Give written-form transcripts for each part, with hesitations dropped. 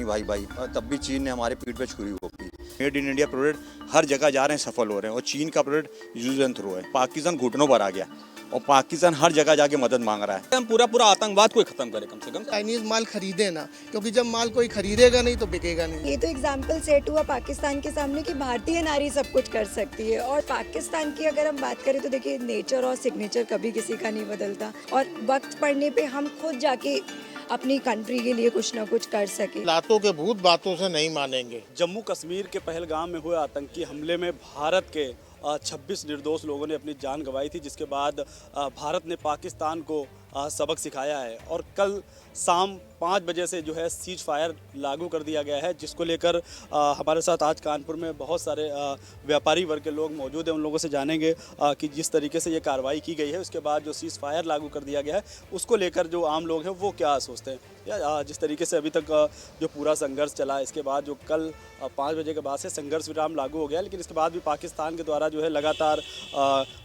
भाई भाई, और तब भी चीन ने हमारे पीठ पे छुरी घोंपी। मेड इन इंडिया प्रोडक्ट हर जगह जा रहे हैं, सफल हो रहे हैं, और चीन का प्रोडक्ट यूज एंड थ्रो है। पाकिस्तान घुटनों पर आ गया और पाकिस्तान हर जगह जाके मदद मांग रहा है। हम पूरा आतंकवाद को खत्म करें कम से कम। चाइनीज माल खरीदे ना, क्योंकि जब माल कोई खरीदेगा नहीं तो बिकेगा नहीं। ये तो एग्जाम्पल सेट हुआ पाकिस्तान के सामने कि भारतीय नारी सब कुछ कर सकती है। और पाकिस्तान की अगर हम बात करें तो देखिए, नेचर और सिग्नेचर कभी किसी का नहीं बदलता, और वक्त पड़ने पे हम खुद जाके अपनी कंट्री के लिए कुछ ना कुछ कर सके। लातों के भूत बातों से नहीं मानेंगे। जम्मू कश्मीर के पहलगाम में हुए आतंकी हमले में भारत के 26 निर्दोष लोगों ने अपनी जान गंवाई थी, जिसके बाद भारत ने पाकिस्तान को सबक सिखाया है। और कल शाम 5 बजे से जो है सीज फायर लागू कर दिया गया है, जिसको लेकर हमारे साथ आज कानपुर में बहुत सारे व्यापारी वर्ग के लोग मौजूद हैं। उन लोगों से जानेंगे कि जिस तरीके से ये कार्रवाई की गई है, उसके बाद जो सीज फायर लागू कर दिया गया है, उसको लेकर जो आम लोग हैं वो क्या सोचते हैं, या जिस तरीके से अभी तक जो पूरा संघर्ष चला, इसके बाद जो कल 5 बजे के बाद से संघर्ष विराम लागू हो गया, लेकिन इसके बाद भी पाकिस्तान के द्वारा जो है लगातार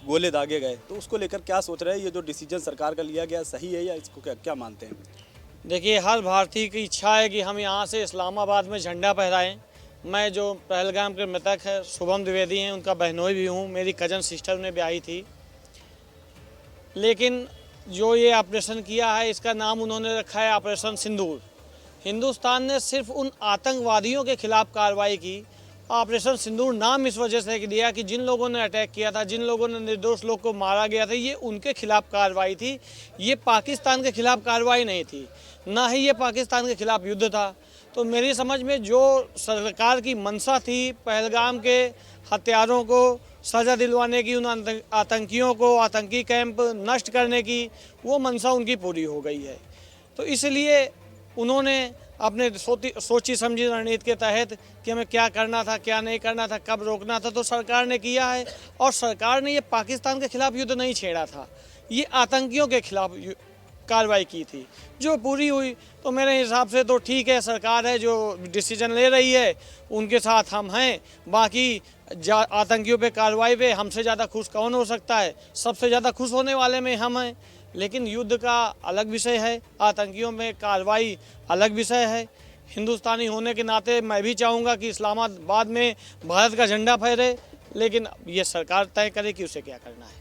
गोले दागे गए, तो उसको लेकर क्या सोच रहे हैं? ये जो डिसीजन सरकार का लिया गया सही है, या इसको क्या मानते हैं? देखिए, हर भारतीय की इच्छा है कि हम यहाँ से इस्लामाबाद में झंडा फहराएं। मैं जो पहलगाम के मृतक है शुभम द्विवेदी हैं, उनका बहनोई भी हूँ, मेरी कजन सिस्टर ने ब्याही थी। लेकिन जो ये ऑपरेशन किया है, इसका नाम उन्होंने रखा है ऑपरेशन सिंदूर। हिंदुस्तान ने सिर्फ उन आतंकवादियों के खिलाफ कार्रवाई की। ऑपरेशन सिंदूर नाम इस वजह से दिया कि जिन लोगों ने अटैक किया था, जिन लोगों ने निर्दोष लोग को मारा गया था, ये उनके खिलाफ कार्रवाई थी। ये पाकिस्तान के खिलाफ कार्रवाई नहीं थी, ना ही ये पाकिस्तान के खिलाफ युद्ध था। तो मेरी समझ में जो सरकार की मंशा थी पहलगाम के हत्यारों को सज़ा दिलवाने की, उन आतंकियों को, आतंकी कैंप नष्ट करने की, वो मंशा उनकी पूरी हो गई है। तो इसलिए उन्होंने अपने सोची समझी रणनीति के तहत कि हमें क्या करना था, क्या नहीं करना था, कब रोकना था, तो सरकार ने किया है। और सरकार ने ये पाकिस्तान के खिलाफ युद्ध नहीं छेड़ा था, ये आतंकियों के खिलाफ कार्रवाई की थी, जो पूरी हुई। तो मेरे हिसाब से तो ठीक है, सरकार है जो डिसीजन ले रही है, उनके साथ हम हैं। बाकी आतंकियों पे कार्रवाई पे हमसे ज़्यादा खुश कौन हो सकता है? सबसे ज़्यादा खुश होने वाले में हम हैं। लेकिन युद्ध का अलग विषय है, आतंकियों में कार्रवाई अलग विषय है। हिंदुस्तानी होने के नाते मैं भी चाहूँगा कि इस्लामाबाद में भारत का झंडा फहरे, लेकिन ये सरकार तय करे कि उसे क्या करना है।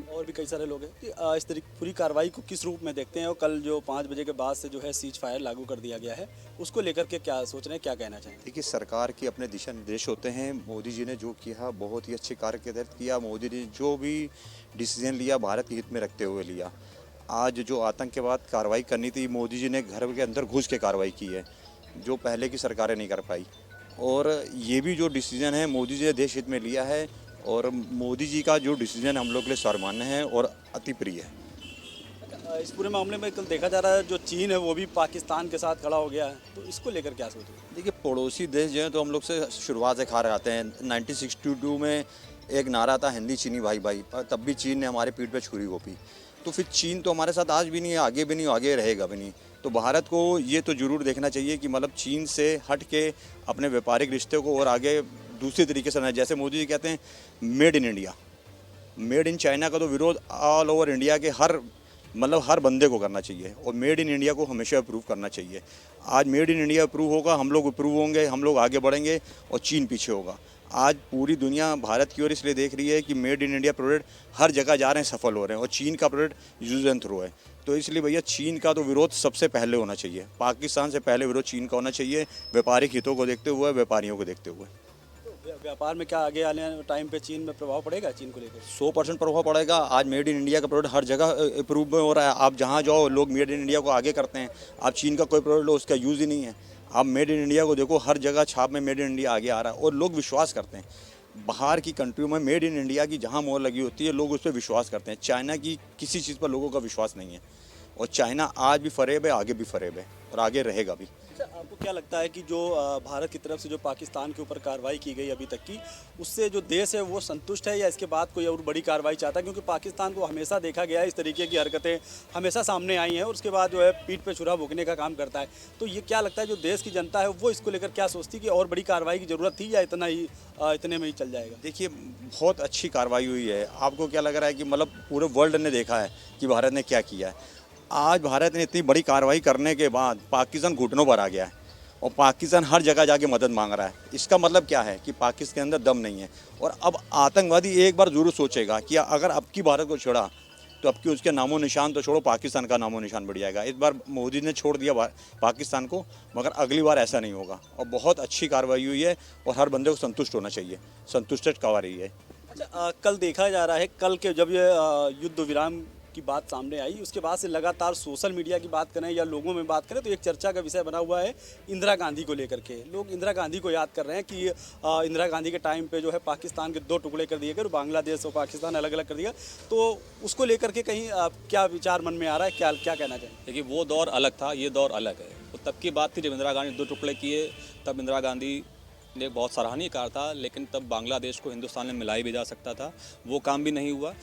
और भी कई सारे लोग हैं कि इस तरीके पूरी कार्रवाई को किस रूप में देखते हैं, और कल जो 5 बजे के बाद से जो है सीज फायर लागू कर दिया गया है, उसको लेकर के क्या सोच रहे हैं, क्या कहना चाहेंगे? देखिए, सरकार के अपने दिशा निर्देश होते हैं। मोदी जी ने जो किया बहुत ही अच्छे कार्य के तहत किया। मोदी जी ने जो भी डिसीजन लिया भारत के हित में रखते हुए लिया। आज जो आतंक के बाद कार्रवाई करनी थी, मोदी जी ने घर के अंदर घुस के कार्रवाई की है, जो पहले की सरकारें नहीं कर पाई। और ये भी जो डिसीजन है मोदी जी ने देश हित में लिया है, और मोदी जी का जो डिसीजन हम लोग के लिए सर्वमान्य है और अति प्रिय है। इस पूरे मामले में कल देखा जा रहा है जो चीन है वो भी पाकिस्तान के साथ खड़ा हो गया है, तो इसको लेकर क्या सोच रहे हैं? देखिए, पड़ोसी देश जो है तो हम लोग से शुरुआत से खा रहे आते हैं। 1962 में एक नारा था, हिंदी चीनी भाई भाई, तब भी चीन ने हमारे पीठ पे छुरी घोंपी। तो फिर चीन तो हमारे साथ आज भी नहीं है, आगे भी नहीं, आगे रहेगा भी नहीं। तो भारत को ये तो ज़रूर देखना चाहिए कि मतलब चीन से हट के अपने व्यापारिक रिश्ते को और आगे दूसरे तरीके से, जैसे मोदी जी कहते हैं made in India, made in China का तो विरोध ऑल ओवर इंडिया के हर बंदे को करना चाहिए, और मेड इन इंडिया को हमेशा अप्रूव करना चाहिए। आज मेड इन इंडिया अप्रूव होगा, हम लोग अप्रूव होंगे, हम लोग आगे बढ़ेंगे और चीन पीछे होगा। आज पूरी दुनिया भारत की ओर इसलिए देख रही है कि मेड इन इंडिया प्रोडक्ट हर जगह जा रहे हैं, सफल हो रहे हैं, और चीन का प्रोडक्ट यूज एंड थ्रो है। तो इसलिए भैया चीन का तो विरोध सबसे पहले होना चाहिए, पाकिस्तान से पहले विरोध चीन का होना चाहिए, व्यापारिक हितों को देखते हुए, व्यापारियों को देखते हुए। व्यापार में क्या आगे आने टाइम पे चीन में प्रभाव पड़ेगा? चीन को लेकर 100% प्रभाव पड़ेगा। आज मेड इन इंडिया का प्रोडक्ट हर जगह अप्रूव में हो रहा है। आप जहाँ जाओ लोग मेड इन इंडिया को आगे करते हैं। आप चीन का कोई प्रोडक्ट लो, उसका यूज़ ही नहीं है। आप मेड इन इंडिया को देखो, हर जगह छाप में मेड इन इंडिया आगे आ रहा है, और लोग विश्वास करते हैं। बाहर की कंट्रियों में मेड इन इंडिया की जहाँ मोहर लगी होती है, लोग उस पर विश्वास करते हैं। चाइना की किसी चीज़ पर लोगों का विश्वास नहीं है, और चाइना आज भी फरेब है, आगे भी फरेब है, और आगे रहेगा भी। अच्छा, आपको क्या लगता है कि जो भारत की तरफ से जो पाकिस्तान के ऊपर कार्रवाई की गई अभी तक की, उससे जो देश है वो संतुष्ट है, या इसके बाद कोई और बड़ी कार्रवाई चाहता है? क्योंकि पाकिस्तान को हमेशा देखा गया है इस तरीके की हरकतें हमेशा सामने आई हैं, और उसके बाद जो है पीठ पे छुरा भोंकने का काम करता है। तो ये क्या लगता है जो देश की जनता है वो इसको लेकर क्या सोचती कि और बड़ी कार्रवाई की ज़रूरत थी, या इतने में ही चल जाएगा? देखिए, बहुत अच्छी कार्रवाई हुई है। आपको क्या लग रहा है कि मतलब पूरे वर्ल्ड ने देखा है कि भारत ने क्या किया है? आज भारत ने इतनी बड़ी कार्रवाई करने के बाद पाकिस्तान घुटनों पर आ गया है, और पाकिस्तान हर जगह जाके मदद मांग रहा है। इसका मतलब क्या है कि पाकिस्तान के अंदर दम नहीं है। और अब आतंकवादी एक बार ज़रूर सोचेगा कि अगर अब की भारत को छोड़ा तो अब की उसके नामो निशान तो छोड़ो, पाकिस्तान का नामो निशान बढ़ जाएगा। इस बार मोदी ने छोड़ दिया पाकिस्तान को, मगर अगली बार ऐसा नहीं होगा। और बहुत अच्छी कार्रवाई हुई है और हर बंदे को संतुष्ट होना चाहिए, संतुष्ट कार्रवाई है। अच्छा, कल देखा जा रहा है, कल के जब ये युद्ध विराम की बात सामने आई, उसके बाद से लगातार सोशल मीडिया की बात करें या लोगों में बात करें तो एक चर्चा का विषय बना हुआ है इंदिरा गांधी को लेकर के। लोग इंदिरा गांधी को याद कर रहे हैं कि इंदिरा गांधी के टाइम पे जो है पाकिस्तान के 2 टुकड़े कर दिए गए, बांग्लादेश और पाकिस्तान अलग अलग कर दिया। तो उसको लेकर के कहीं क्या विचार मन में आ रहा है, क्या कहना चाहिए? देखिए, वो दौर अलग था, ये दौर अलग है। तो तब की बात थी जब इंदिरा गांधी 2 टुकड़े किए, तब इंदिरा गांधी ने बहुत सराहनीय कार्य था, लेकिन तब बांग्लादेश को हिंदुस्तान में मिलाई भी जा सकता था, वो काम भी नहीं हुआ।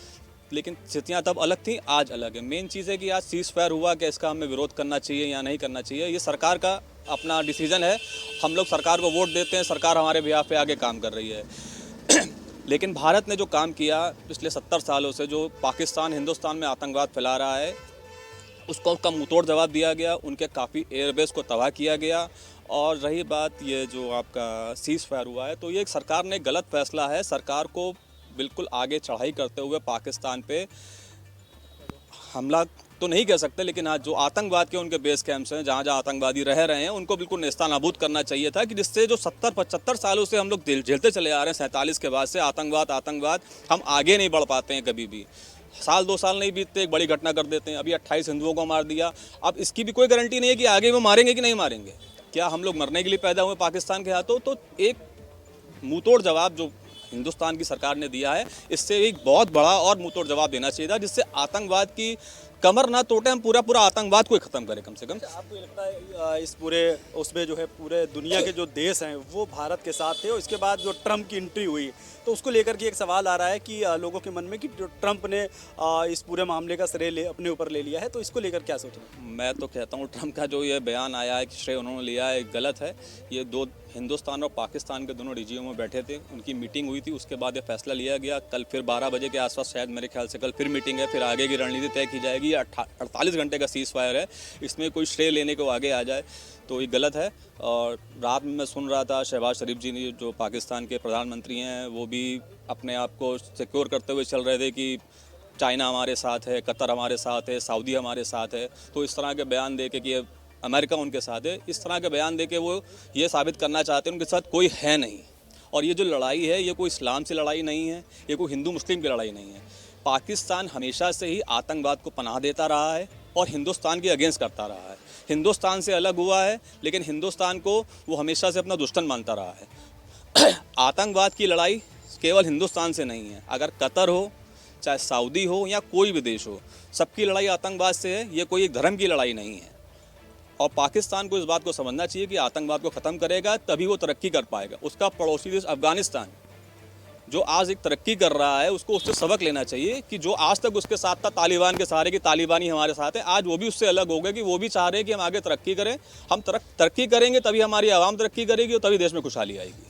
लेकिन स्थितियाँ तब अलग थी, आज अलग है। मेन चीज़ है कि आज सीज़ फायर हुआ कि इसका हमें विरोध करना चाहिए या नहीं करना चाहिए, ये सरकार का अपना डिसीजन है। हम लोग सरकार को वोट देते हैं, सरकार हमारे बिहाफ पे आगे काम कर रही है। लेकिन भारत ने जो काम किया पिछले 70 सालों से, जो पाकिस्तान हिंदुस्तान में आतंकवाद फैला रहा है, उसको का मुंहतोड़ जवाब दिया गया। उनके काफ़ी एयरबेस को तबाह किया गया। और रही बात ये जो आपका सीज़ फायर हुआ है, तो ये सरकार ने गलत फैसला है। सरकार को बिल्कुल आगे चढ़ाई करते हुए पाकिस्तान पे हमला तो नहीं कह सकते, लेकिन आज जो आतंकवाद के उनके बेस कैंप्स हैं, जहाँ जहाँ आतंकवादी रह रहे हैं, उनको बिल्कुल नेस्तानाबूद करना चाहिए था। कि जिससे जो 70-75 सालों से हम लोग झेलते चले आ रहे हैं, 47 के बाद से आतंकवाद, हम आगे नहीं बढ़ पाते हैं कभी भी। साल 2 साल नहीं बीतते एक बड़ी घटना कर देते हैं। अभी 28 हिंदुओं को मार दिया। अब इसकी भी कोई गारंटी नहीं है कि आगे वो मारेंगे कि नहीं मारेंगे। क्या हम लोग मरने के लिए पैदा हुए पाकिस्तान के हाथों? तो एक मुंहतोड़ जवाब जो हिंदुस्तान की सरकार ने दिया है, इससे एक बहुत बड़ा और मुंहतोड़ जवाब देना चाहिए था, जिससे आतंकवाद की कमर ना तोड़े, हम पूरा आतंकवाद को ही खत्म करें कम से कम। आपको ये लगता है इस पूरे उसमें जो है पूरे दुनिया के जो देश हैं वो भारत के साथ थे, और इसके बाद जो ट्रंप की एंट्री हुई तो उसको लेकर के एक सवाल आ रहा है कि लोगों के मन में कि जो ट्रंप ने इस पूरे मामले का श्रेय अपने ऊपर ले लिया है, तो इसको लेकर क्या सोच रहे हैं? मैं तो कहता हूँ ट्रंप का जो ये बयान आया है कि श्रेय उन्होंने लिया है, गलत है। ये 2 हिंदुस्तान और पाकिस्तान के दोनों डीजीओ में बैठे थे, उनकी मीटिंग हुई थी, उसके बाद ये फैसला लिया गया। कल फिर 12 बजे के आसपास शायद, मेरे ख्याल से कल फिर मीटिंग है, फिर आगे की रणनीति तय की जाएगी। 48 घंटे का सीज़ फायर है, इसमें कोई श्रेय लेने को आगे आ जाए तो ये गलत है। और रात में मैं सुन रहा था शहबाज शरीफ जी ने, जो पाकिस्तान के प्रधानमंत्री हैं, वो भी अपने आप को सिक्योर करते हुए चल रहे थे कि चाइना हमारे साथ है, कतर हमारे साथ है, सऊदी हमारे साथ है। तो इस तरह के बयान दे के कि अमेरिका उनके साथ है, इस तरह के बयान दे के वो ये साबित करना चाहते हैं उनके साथ कोई है नहीं। और ये जो लड़ाई है, ये कोई इस्लाम से लड़ाई नहीं है, ये कोई हिंदू मुस्लिम की लड़ाई नहीं है। पाकिस्तान हमेशा से ही आतंकवाद को पनाह देता रहा है और हिंदुस्तान के अगेंस्ट करता रहा है। हिंदुस्तान से अलग हुआ है, लेकिन हिंदुस्तान को वो हमेशा से अपना दुश्मन मानता रहा है। आतंकवाद की लड़ाई केवल हिंदुस्तान से नहीं है। अगर कतर हो, चाहे सऊदी हो या कोई भी देश हो, सबकी लड़ाई आतंकवाद से है। ये कोई एक धर्म की लड़ाई नहीं है। और पाकिस्तान को इस बात को समझना चाहिए कि आतंकवाद को ख़त्म करेगा तभी वो तरक्की कर पाएगा। उसका पड़ोसी देश अफगानिस्तान, जो आज एक तरक्की कर रहा है, उसको उससे सबक लेना चाहिए कि जो आज तक उसके साथ था तालिबान के सहारे, कि तालिबान ही हमारे साथ है, आज वो भी उससे अलग हो गए कि वो भी चाह रहे हैं कि हम आगे तरक्की करें। हम तरक्की करेंगे तभी हमारी आवाम तरक्की करेगी और तभी देश में खुशहाली आएगी।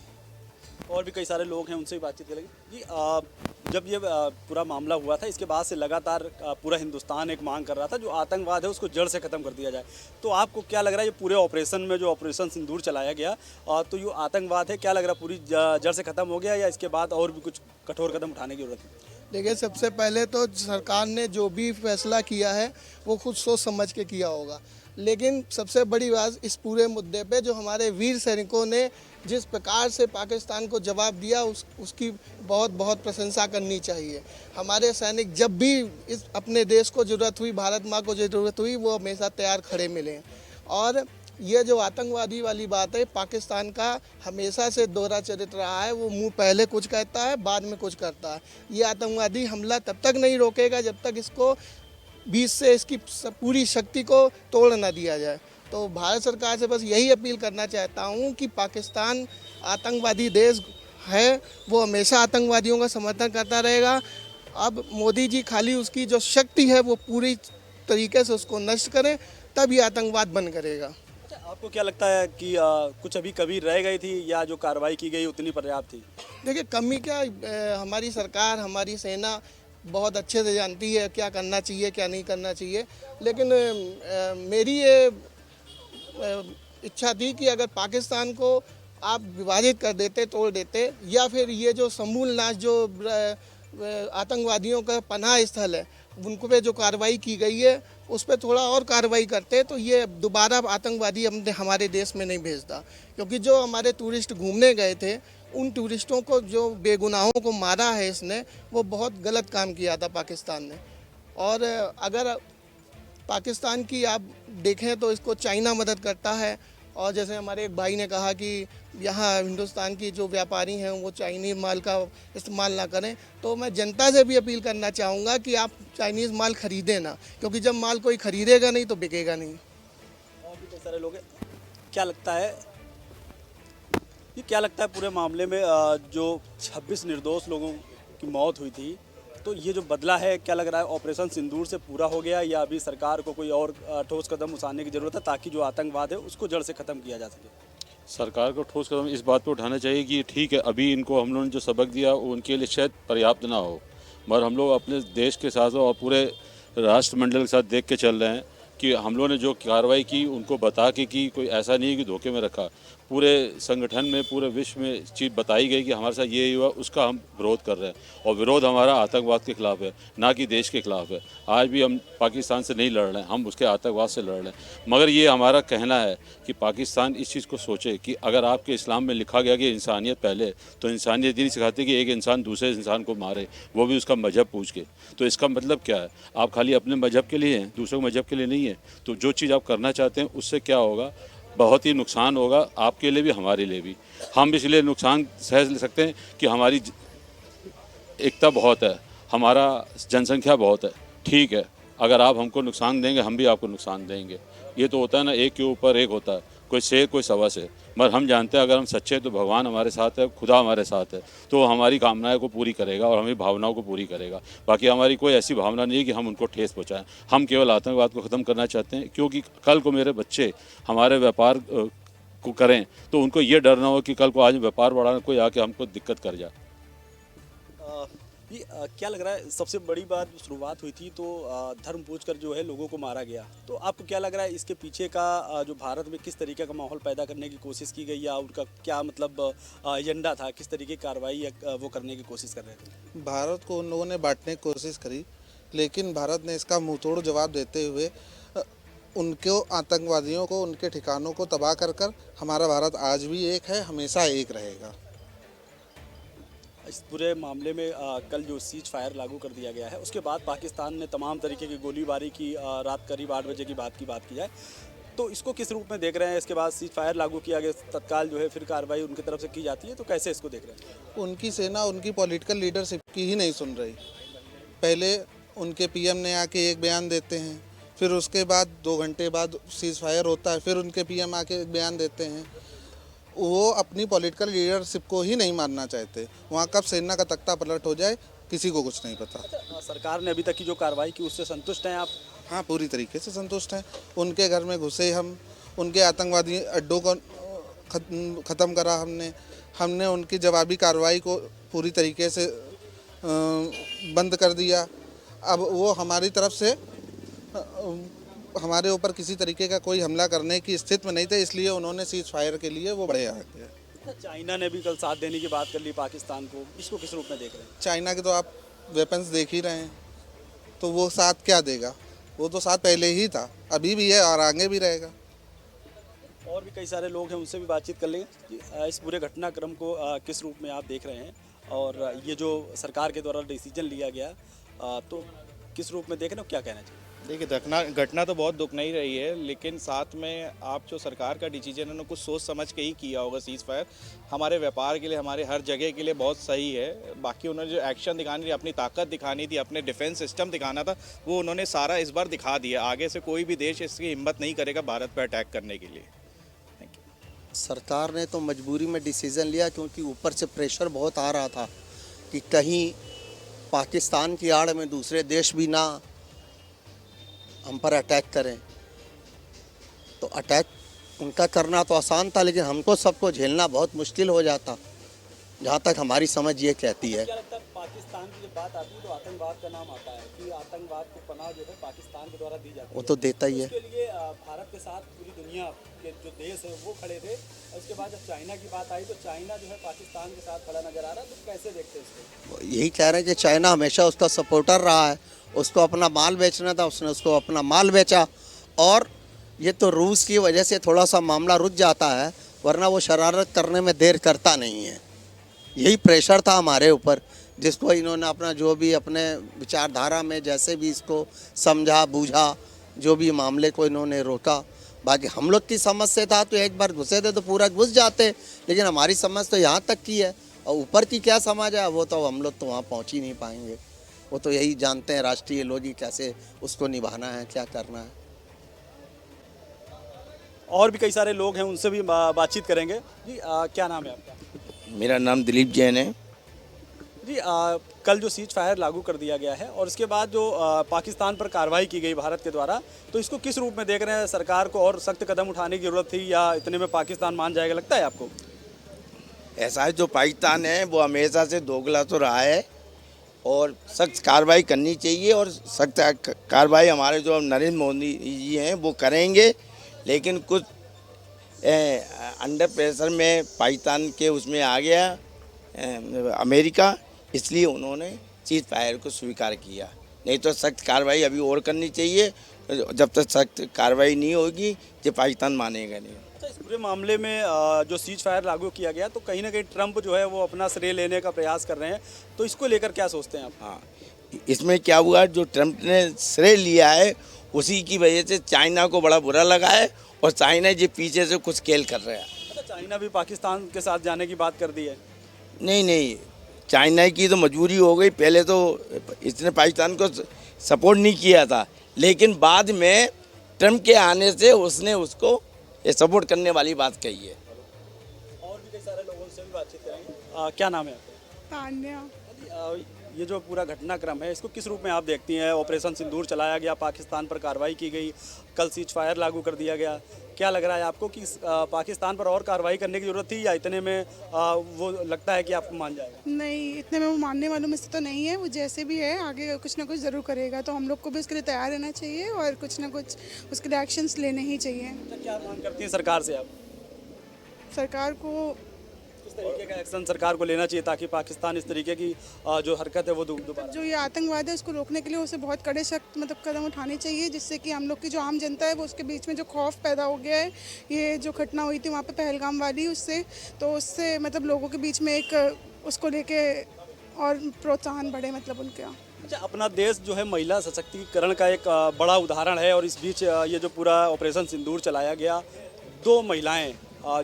और भी कई सारे लोग हैं, उनसे भी बातचीत करेंगे जी। जब ये पूरा मामला हुआ था, इसके बाद से लगातार पूरा हिंदुस्तान एक मांग कर रहा था जो आतंकवाद है उसको जड़ से ख़त्म कर दिया जाए। तो आपको क्या लग रहा है ये पूरे ऑपरेशन में जो ऑपरेशन सिंदूर चलाया गया, तो ये आतंकवाद है, क्या लग रहा है पूरी जड़ से ख़त्म हो गया या इसके बाद और भी कुछ कठोर कदम उठाने की जरूरत है? देखिए, सबसे पहले तो सरकार ने जो भी फैसला किया है वो खुद सोच समझ के किया होगा। लेकिन सबसे बड़ी बात इस पूरे मुद्दे पे जो हमारे वीर सैनिकों ने जिस प्रकार से पाकिस्तान को जवाब दिया, उसकी बहुत बहुत प्रशंसा करनी चाहिए। हमारे सैनिक जब भी इस अपने देश को ज़रूरत हुई, भारत माँ को ज़रूरत हुई, वो हमेशा तैयार खड़े मिले। और ये जो आतंकवादी वाली बात है, पाकिस्तान का हमेशा से दोहरा चरित्र रहा है। वो मुंह पहले कुछ कहता है, बाद में कुछ करता है। ये आतंकवादी हमला तब तक नहीं रोकेगा जब तक इसको बीच से इसकी पूरी शक्ति को तोड़ न दिया जाए। तो भारत सरकार से बस यही अपील करना चाहता हूँ कि पाकिस्तान आतंकवादी देश है, वो हमेशा आतंकवादियों का समर्थन करता रहेगा। अब मोदी जी खाली उसकी जो शक्ति है वो पूरी तरीके से उसको नष्ट करें, तब ये आतंकवाद बंद करेगा। आपको क्या लगता है कि कुछ अभी कभी रह गई थी या जो कार्रवाई की गई उतनी पर्याप्त थी? देखिए, कमी क्या, हमारी सरकार, हमारी सेना बहुत अच्छे से जानती है क्या करना चाहिए क्या नहीं करना चाहिए। लेकिन मेरी ये इच्छा थी कि अगर पाकिस्तान को आप विभाजित कर देते, तोड़ देते, या फिर ये जो समूल नाश जो आतंकवादियों का पनाह स्थल है उनको पे जो कार्रवाई की गई है उस पर थोड़ा और कार्रवाई करते तो ये दोबारा आतंकवादी हमारे देश में नहीं भेजता। क्योंकि जो हमारे टूरिस्ट घूमने गए थे उन टूरिस्टों को जो बेगुनाहों को मारा है इसने, वो बहुत गलत काम किया था पाकिस्तान ने। और अगर पाकिस्तान की आप देखें तो इसको चाइना मदद करता है। और जैसे हमारे एक भाई ने कहा कि यहाँ हिंदुस्तान की जो व्यापारी हैं वो चाइनीज़ माल का इस्तेमाल ना करें, तो मैं जनता से भी अपील करना चाहूँगा कि आप चाइनीज़ माल ख़रीदें ना, क्योंकि जब माल कोई ख़रीदेगा नहीं तो बिकेगा नहीं। और भी कई सारे लोग हैं। क्या लगता है, ये क्या लगता है पूरे मामले में जो 26 निर्दोष लोगों की मौत हुई थी, तो ये जो बदला है क्या लग रहा है ऑपरेशन सिंदूर से पूरा हो गया, या अभी सरकार को कोई और ठोस कदम उठाने की ज़रूरत है ताकि जो आतंकवाद है उसको जड़ से ख़त्म किया जा सके? सरकार को ठोस कदम इस बात पर उठाना चाहिए कि ठीक है, अभी इनको हम लोगों ने जो सबक दिया वो उनके लिए शायद पर्याप्त ना हो, मगर हम लोग अपने देश के साथ और पूरे राष्ट्रमंडल के साथ देख के चल रहे हैं कि हम लोगों ने जो कार्रवाई की उनको बता के की, कोई ऐसा नहीं है कि धोखे में रखा। पूरे संगठन में, पूरे विश्व में चीज़ बताई गई कि हमारे साथ ये हुआ, उसका हम विरोध कर रहे हैं। और विरोध हमारा आतंकवाद के खिलाफ है, ना कि देश के खिलाफ है। आज भी हम पाकिस्तान से नहीं लड़ रहे हैं, हम उसके आतंकवाद से लड़ रहे हैं। मगर ये हमारा कहना है कि पाकिस्तान इस चीज़ को सोचे कि अगर आपके इस्लाम में लिखा गया कि इंसानियत पहले, तो इंसानियत ये नहीं सिखाती कि एक इंसान दूसरे इंसान को मारे, वो भी उसका मजहब पूछ के। तो इसका मतलब क्या है? आप खाली अपने मजहब के लिए हैं, दूसरे मजहब के लिए नहीं है। तो जो चीज़ आप करना चाहते हैं उससे क्या होगा, बहुत ही नुकसान होगा, आपके लिए भी हमारे लिए भी। हम इसलिए नुकसान सह सकते हैं कि हमारी एकता बहुत है, हमारा जनसंख्या बहुत है। ठीक है, अगर आप हमको नुकसान देंगे हम भी आपको नुकसान देंगे। ये तो होता है ना, एक के ऊपर एक होता है, कोई शेर कोई सवा शेर। मगर हम जानते हैं अगर हम सच्चे हैं तो भगवान हमारे साथ है, खुदा हमारे साथ है, तो वो हमारी कामनाएं को पूरी करेगा और हमारी भावनाओं को पूरी करेगा। बाकी हमारी कोई ऐसी भावना नहीं है कि हम उनको ठेस पहुँचाएं। हम केवल आतंकवाद को ख़त्म करना चाहते हैं, क्योंकि कल को मेरे बच्चे हमारे व्यापार को करें तो उनको ये डर ना हो कि कल को आज व्यापार बढ़ाना कोई आके हमको दिक्कत कर जाए। ये क्या लग रहा है, सबसे बड़ी बात शुरुआत हुई थी तो धर्म पूछकर जो है लोगों को मारा गया, तो आपको क्या लग रहा है इसके पीछे का जो भारत में किस तरीके का माहौल पैदा करने की कोशिश की गई, या उनका क्या मतलब एजेंडा था, किस तरीके की कार्रवाई वो करने की कोशिश कर रहे थे? भारत को उन लोगों ने बांटने की कोशिश करी, लेकिन भारत ने इसका मुंहतोड़ जवाब देते हुए उनको आतंकवादियों को उनके ठिकानों को तबाह कर कर हमारा भारत आज भी एक है, हमेशा एक रहेगा। इस पूरे मामले में कल जो सीज फायर लागू कर दिया गया है उसके बाद पाकिस्तान ने तमाम तरीके की गोलीबारी की, रात करीब 8 बजे की बात की जाए तो इसको किस रूप में देख रहे हैं? इसके बाद सीज फायर लागू किया गया, तत्काल जो है फिर कार्रवाई उनकी तरफ से की जाती है, तो कैसे इसको देख रहे हैं? उनकी सेना उनकी पॉलिटिकल लीडरशिप की ही नहीं सुन रही। पहले उनके पीएम ने आके एक बयान देते हैं, फिर उसके बाद 2 घंटे बाद सीज फायर होता है, फिर उनके पीएम आके एक बयान देते हैं। वो अपनी पॉलिटिकल लीडरशिप को ही नहीं मानना चाहते। वहाँ कब सेना का तख्ता पलट हो जाए किसी को कुछ नहीं पता। सरकार ने अभी तक की जो कार्रवाई की उससे संतुष्ट हैं आप? हाँ, पूरी तरीके से संतुष्ट हैं। उनके घर में घुसे हम, उनके आतंकवादी अड्डों को ख़त्म करा हमने उनकी जवाबी कार्रवाई को पूरी तरीके से बंद कर दिया। अब वो हमारी तरफ से हमारे ऊपर किसी तरीके का कोई हमला करने की स्थिति में नहीं थे, इसलिए उन्होंने सीज फायर के लिए वो बड़े आ गए। चाइना ने भी कल साथ देने की बात कर ली पाकिस्तान को, इसको किस रूप में देख रहे हैं? चाइना के तो आप वेपन्स देख ही रहे हैं, तो वो साथ क्या देगा? वो तो साथ पहले ही था, अभी भी है और आगे भी रहेगा। और भी कई सारे लोग हैं, उनसे भी बातचीत कर लेंगे। इस पूरे घटनाक्रम को किस रूप में आप देख रहे हैं, और ये जो सरकार के द्वारा डिसीजन लिया गया तो किस रूप में देख रहे हो, क्या कहना चाहिए? देखिए, घटना तो बहुत दुख नहीं रही है, लेकिन साथ में आप जो सरकार का डिसीजन है ना, कुछ सोच समझ के ही किया होगा। सीज फायर हमारे व्यापार के लिए, हमारे हर जगह के लिए बहुत सही है। बाकी उन्होंने जो एक्शन दिखानी थी, अपनी ताकत दिखानी थी, अपने डिफेंस सिस्टम दिखाना था, वो उन्होंने सारा इस बार दिखा दिया। आगे से कोई भी देश इसकी हिम्मत नहीं करेगा भारत पर अटैक करने के लिए। Thank you. सरकार ने तो मजबूरी में डिसीज़न लिया, क्योंकि ऊपर से प्रेशर बहुत आ रहा था कि कहीं पाकिस्तान की आड़ में दूसरे देश भी ना हम पर अटैक करें। तो अटैक उनका करना तो आसान था, लेकिन हमको सबको झेलना बहुत मुश्किल हो जाता, जहाँ तक हमारी समझ ये कहती है। क्या लगता है, पाकिस्तान की जब बात आती है तो आतंकवाद का नाम आता है कि आतंकवाद को पनाह जो है पाकिस्तान के द्वारा दी जाती है, वो तो देता ही है। उसके लिए भारत के साथ पूरी दुनिया के जो देश है वो खड़े थे। उसके बाद जब चाइना की बात आई तो चाइना जो है पाकिस्तान के साथ खड़ा नजर आ रहा है, तो कैसे देखते हैं इसको? यही कह रहे हैं कि चाइना हमेशा उसका सपोर्टर रहा है, उसको अपना माल बेचना था, उसने उसको अपना माल बेचा। और ये तो रूस की वजह से थोड़ा सा मामला रुक जाता है, वरना वो शरारत करने में देर करता नहीं है। यही प्रेशर था हमारे ऊपर, जिसको इन्होंने अपना जो भी अपने विचारधारा में जैसे भी इसको समझा बूझा, जो भी मामले को इन्होंने रोका। बाकी हम लोग की समझ से था तो एक बार घुसे थे तो पूरा घुस जाते, लेकिन हमारी समझ तो यहाँ तक की है, और ऊपर की क्या समझ है वो तो हम लोग तो वहाँ पहुँच ही नहीं पाएंगे। वो तो यही जानते हैं राष्ट्रीय लोग ही कैसे उसको निभाना है, क्या करना है। और भी कई सारे लोग हैं, उनसे भी बातचीत करेंगे। जी क्या नाम है आपका? मेरा नाम दिलीप जैन है। जी कल जो सीज फायर लागू कर दिया गया है और इसके बाद जो पाकिस्तान पर कार्रवाई की गई भारत के द्वारा, तो इसको किस रूप में देख रहे हैं? सरकार को और सख्त कदम उठाने की ज़रूरत थी या इतने में पाकिस्तान मान जाएगा, लगता है आपको? ऐसा है, जो पाकिस्तान है वो हमेशा से दोगला तो रहा है और सख्त कार्रवाई करनी चाहिए, और सख्त कार्रवाई हमारे जो नरेंद्र मोदी जी हैं वो करेंगे। लेकिन कुछ अंडर प्रेशर में पाकिस्तान के उसमें आ गया अमेरिका, इसलिए उन्होंने सीज फायर को स्वीकार किया। नहीं तो सख्त कार्रवाई अभी और करनी चाहिए, जब तक सख्त कार्रवाई नहीं होगी ये पाकिस्तान मानेगा नहीं। अच्छा, इस पूरे मामले में जो सीज फायर लागू किया गया तो कहीं ना कहीं ट्रंप जो है वो अपना श्रेय लेने का प्रयास कर रहे हैं, तो इसको लेकर क्या सोचते हैं आप? हाँ, इसमें क्या हुआ, जो ट्रंप ने श्रेय लिया है उसी की वजह से चाइना को बड़ा बुरा लगा है, और चाइना ये पीछे से कुछ खेल कर रहा है। अच्छा, चाइना भी पाकिस्तान के साथ जाने की बात कर दी है? नहीं, चाइना की तो मजबूरी हो गई। पहले तो इसने पाकिस्तान को सपोर्ट नहीं किया था, लेकिन बाद में ट्रंप के आने से उसने उसको ये सपोर्ट करने वाली बात कही है। और भी कई सारे लोगों से भी बातचीत करेंगे। क्या नाम है आपका? तान्या। ये जो पूरा घटनाक्रम है इसको किस रूप में आप देखती हैं? ऑपरेशन सिंदूर चलाया गया, पाकिस्तान पर कार्रवाई की गई, कल सीज फायर लागू कर दिया गया, क्या लग रहा है आपको कि पाकिस्तान पर और कार्रवाई करने की ज़रूरत थी या इतने में वो लगता है कि आपको मान जाएगा? नहीं, इतने में वो मानने वालों में से तो नहीं है। वो जैसे भी है आगे कुछ ना कुछ ज़रूर करेगा, तो हम लोग को भी उसके लिए तैयार रहना चाहिए और कुछ ना कुछ उसके लिए एक्शंस लेने ही चाहिए। क्या मांग करती हैं सरकार से आप? सरकार को किस तरीके का एक्शन सरकार को लेना चाहिए ताकि पाकिस्तान इस तरीके की जो हरकत है वो दोबारा? जो ये आतंकवाद है उसको रोकने के लिए उसे बहुत कड़े सख्त कदम उठाने चाहिए, जिससे कि हम लोग की जो आम जनता है वो उसके बीच में जो खौफ पैदा हो गया है, ये जो घटना हुई थी वहाँ पे पहलगाम वाली, उससे लोगों के बीच में एक उसको लेके और प्रोत्साहन बढ़े उनके। अच्छा, अपना देश जो है महिला सशक्तिकरण का एक बड़ा उदाहरण है, और इस बीच ये जो पूरा ऑपरेशन सिंदूर चलाया गया, 2 महिलाएं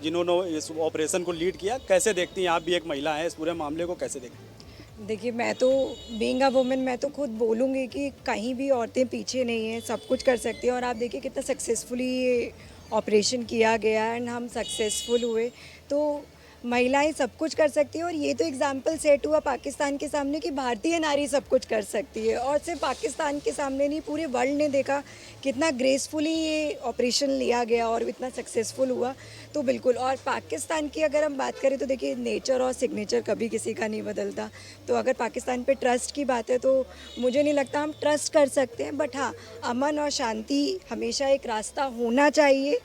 जिन्होंने इस ऑपरेशन को लीड किया, कैसे देखती हैं? आप भी एक महिला हैं, इस पूरे मामले को कैसे देखती हैं? देखिए, मैं तो बीइंग अ वुमेन मैं तो खुद बोलूँगी कि कहीं भी औरतें पीछे नहीं हैं, सब कुछ कर सकती हैं। और आप देखिए कितना सक्सेसफुली ये ऑपरेशन किया गया एंड हम सक्सेसफुल हुए, तो महिलाएं सब कुछ कर सकती हैं। और ये तो एग्जाम्पल सेट हुआ पाकिस्तान के सामने कि भारतीय नारी सब कुछ कर सकती है। और सिर्फ पाकिस्तान के सामने नहीं, पूरे वर्ल्ड ने देखा कितना ग्रेसफुली ये ऑपरेशन लिया गया और इतना सक्सेसफुल हुआ। तो बिल्कुल, और पाकिस्तान की अगर हम बात करें तो देखिए, नेचर और सिग्नेचर कभी किसी का नहीं बदलता। तो अगर पाकिस्तान पे ट्रस्ट की बात है तो मुझे नहीं लगता हम ट्रस्ट कर सकते हैं, बट हाँ, अमन और शांति हमेशा एक रास्ता होना चाहिए।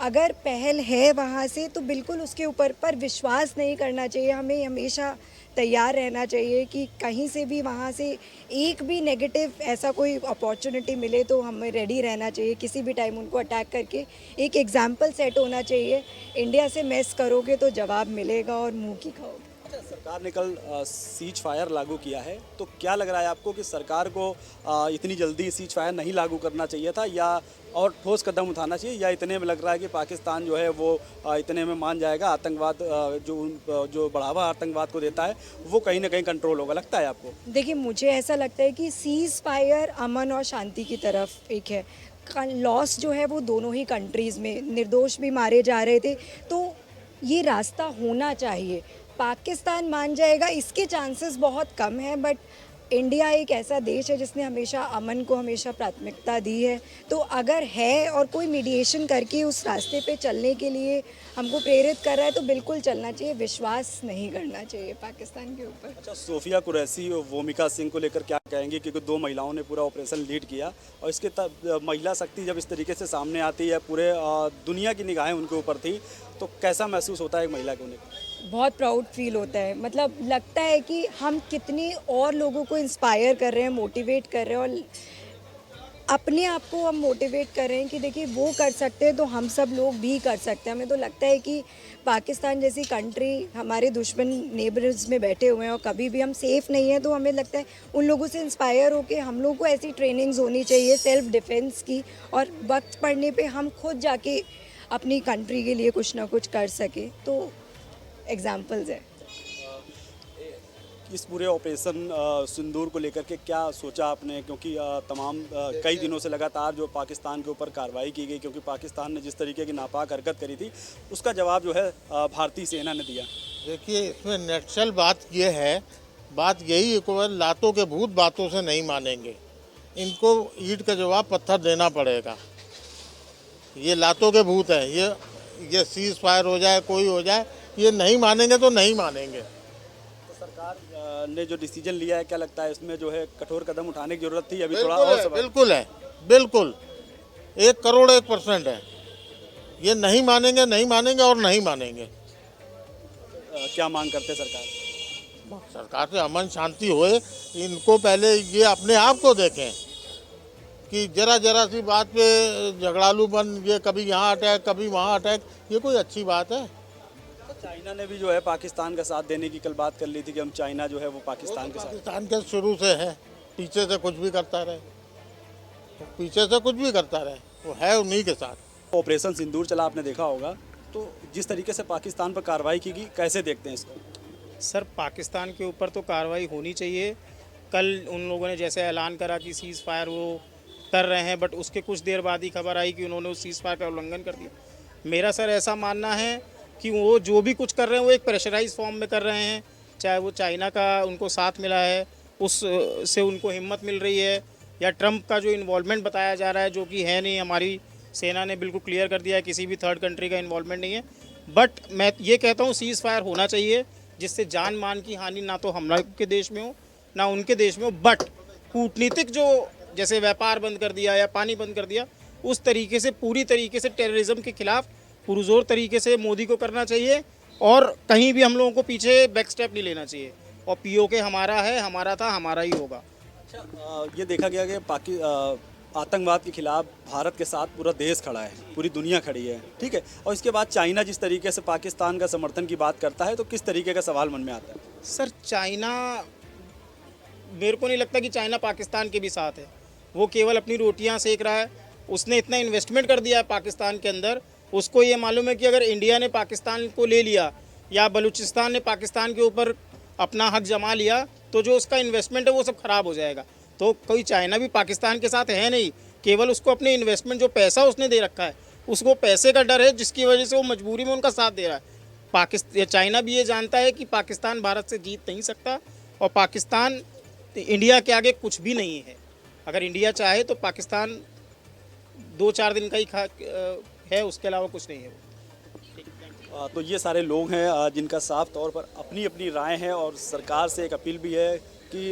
अगर पहल है वहाँ से तो बिल्कुल उसके ऊपर पर विश्वास नहीं करना चाहिए। हमें हमेशा तैयार रहना चाहिए कि कहीं से भी वहाँ से एक भी नेगेटिव ऐसा कोई अपॉर्चुनिटी मिले तो हमें रेडी रहना चाहिए, किसी भी टाइम उनको अटैक करके एक एग्जाम्पल सेट होना चाहिए। इंडिया से मैस करोगे तो जवाब मिलेगा और मुँह की खाओगे। सरकार ने कल सीज फायर लागू किया है, तो क्या लग रहा है आपको कि सरकार को इतनी जल्दी सीज फायर नहीं लागू करना चाहिए था या और ठोस कदम उठाना चाहिए, या इतने में लग रहा है कि पाकिस्तान जो है वो इतने में मान जाएगा, आतंकवाद जो बढ़ावा आतंकवाद को देता है वो कहीं ना कहीं कंट्रोल होगा, लगता है आपको? देखिए, मुझे ऐसा लगता है कि सीज फायर अमन और शांति की तरफ एक है। लॉस जो है वो दोनों ही कंट्रीज़ में, निर्दोष भी मारे जा रहे थे, तो ये रास्ता होना चाहिए। पाकिस्तान मान जाएगा इसके चांसेस बहुत कम हैं, बट इंडिया एक ऐसा देश है जिसने हमेशा अमन को हमेशा प्राथमिकता दी है, तो अगर है और कोई मीडिएशन करके उस रास्ते पे चलने के लिए हमको प्रेरित कर रहा है तो बिल्कुल चलना चाहिए, विश्वास नहीं करना चाहिए पाकिस्तान के ऊपर। अच्छा, सोफिया कुरैशी और वोमिका सिंह को लेकर क्या कहेंगे, क्योंकि 2 महिलाओं ने पूरा ऑपरेशन लीड किया और इसके तब महिला शक्ति जब इस तरीके से सामने आती है, पूरे दुनिया की निगाहें उनके ऊपर थी, तो कैसा महसूस होता है एक महिला को लेकर? बहुत प्राउड फील होता है, मतलब लगता है कि हम कितनी और लोगों को इंस्पायर कर रहे हैं, मोटिवेट कर रहे हैं और अपने आप को हम मोटिवेट कर रहे हैं कि देखिए वो कर सकते हैं तो हम सब लोग भी कर सकते हैं। हमें तो लगता है कि पाकिस्तान जैसी कंट्री हमारे दुश्मन नेबर्स में बैठे हुए हैं और कभी भी हम सेफ़ नहीं हैं, तो हमें लगता है उन लोगों से इंस्पायर होकर हम लोग को ऐसी ट्रेनिंग्स होनी चाहिए सेल्फ डिफेंस की, और वक्त पड़ने पे हम खुद जाके अपनी कंट्री के लिए कुछ ना कुछ कर सके, तो एग्जाम्पल्स है। इस पूरे ऑपरेशन सिंदूर को लेकर के क्या सोचा आपने, क्योंकि तमाम कई दिनों से लगातार जो पाकिस्तान के ऊपर कार्रवाई की गई, क्योंकि पाकिस्तान ने जिस तरीके की नापाक हरकत करी थी उसका जवाब जो है भारतीय सेना ने दिया। देखिए, इसमें नेचुरल बात ये है, बात यही है कि लातों के भूत बातों से नहीं मानेंगे, इनको ईंट का जवाब पत्थर देना पड़ेगा। ये लातों के भूत हैं, ये सीज फायर हो जाए कोई हो जाए, ये नहीं मानेंगे तो नहीं मानेंगे। तो सरकार ने जो डिसीजन लिया है, क्या लगता है इसमें जो है कठोर कदम उठाने की जरूरत थी? अभी थोड़ा और समय। बिल्कुल है, बिल्कुल 1 करोड़ 1% है। ये नहीं मानेंगे, नहीं मानेंगे और नहीं मानेंगे। क्या मांग करते सरकार? सरकार से अमन शांति होए, इनको पहले ये अपने आप को देखें कि जरा सी बात पे झगड़ालूपन, ये कभी यहाँ अटैक कभी वहाँ अटैक, ये कोई अच्छी बात है? चाइना ने भी जो है पाकिस्तान का साथ देने की कल बात कर ली थी कि हम चाइना जो है वो पाकिस्तान के साथ। पाकिस्तान के शुरू से है, पीछे से कुछ भी करता रहे, पीछे से कुछ भी करता रहे, वो है उन्हीं के साथ। ऑपरेशन सिंदूर चला, आपने देखा होगा, तो जिस तरीके से पाकिस्तान पर कार्रवाई की गई, कैसे देखते हैं इसको? सर, पाकिस्तान के ऊपर तो कार्रवाई होनी चाहिए। कल उन लोगों ने जैसे ऐलान करा कि सीज़ फायर वो कर रहे हैं, बट उसके कुछ देर बाद ही खबर आई कि उन्होंने उस सीज़ फायर का उल्लंघन कर दिया। मेरा सर ऐसा मानना है कि वो जो भी कुछ कर रहे हैं वो एक प्रेशराइज फॉर्म में कर रहे हैं, चाहे वो चाइना का उनको साथ मिला है उस से उनको हिम्मत मिल रही है, या ट्रंप का जो इन्वॉल्वमेंट बताया जा रहा है जो कि है नहीं। हमारी सेना ने बिल्कुल क्लियर कर दिया है किसी भी थर्ड कंट्री का इन्वॉल्वमेंट नहीं है। बट मैं ये कहता हूँ सीज़ फायर होना चाहिए, जिससे जान मान की हानि ना तो हम लोग के देश में हो ना उनके देश में हो। बट कूटनीतिक जो जैसे व्यापार बंद कर दिया या पानी बंद कर दिया, उस तरीके से पूरी तरीके से टेररिज्म के खिलाफ पुरजोर तरीके से मोदी को करना चाहिए, और कहीं भी हम लोगों को पीछे बैक स्टेप नहीं लेना चाहिए। और पीओके हमारा है, हमारा था, हमारा ही होगा। अच्छा, ये देखा गया कि आतंकवाद के खिलाफ भारत के साथ पूरा देश खड़ा है, पूरी दुनिया खड़ी है, ठीक है, और इसके बाद चाइना जिस तरीके से पाकिस्तान का समर्थन की बात करता है, तो किस तरीके का सवाल मन में आता है? सर, चाइना, मेरे को नहीं लगता कि चाइना पाकिस्तान के भी साथ है। वो केवल अपनी रोटियां सेक रहा है। उसने इतना इन्वेस्टमेंट कर दिया है पाकिस्तान के अंदर, उसको ये मालूम है कि अगर इंडिया ने पाकिस्तान को ले लिया या बलूचिस्तान ने पाकिस्तान के ऊपर अपना हक जमा लिया, तो जो उसका इन्वेस्टमेंट है वो सब खराब हो जाएगा। तो कोई चाइना भी पाकिस्तान के साथ है नहीं, केवल उसको अपने इन्वेस्टमेंट जो पैसा उसने दे रखा है, उसको पैसे का डर है, जिसकी वजह से वो मजबूरी में उनका साथ दे रहा है। चाइना भी ये जानता है कि पाकिस्तान भारत से जीत नहीं सकता, और पाकिस्तान इंडिया के आगे कुछ भी नहीं है। अगर इंडिया चाहे तो पाकिस्तान 2-4 दिन का ही है, उसके अलावा कुछ नहीं है। तो ये सारे लोग हैं जिनका साफ तौर पर अपनी अपनी राय है, और सरकार से एक अपील भी है कि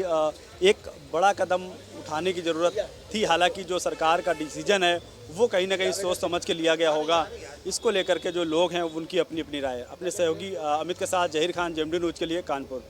एक बड़ा कदम उठाने की ज़रूरत थी। हालांकि जो सरकार का डिसीजन है वो कहीं ना कहीं सोच समझ के लिया गया होगा। इसको लेकर के जो लोग हैं उनकी अपनी अपनी राय है। अपने सहयोगी अमित के साथ जहीर खान, जेएमडी न्यूज़ के लिए कानपुर।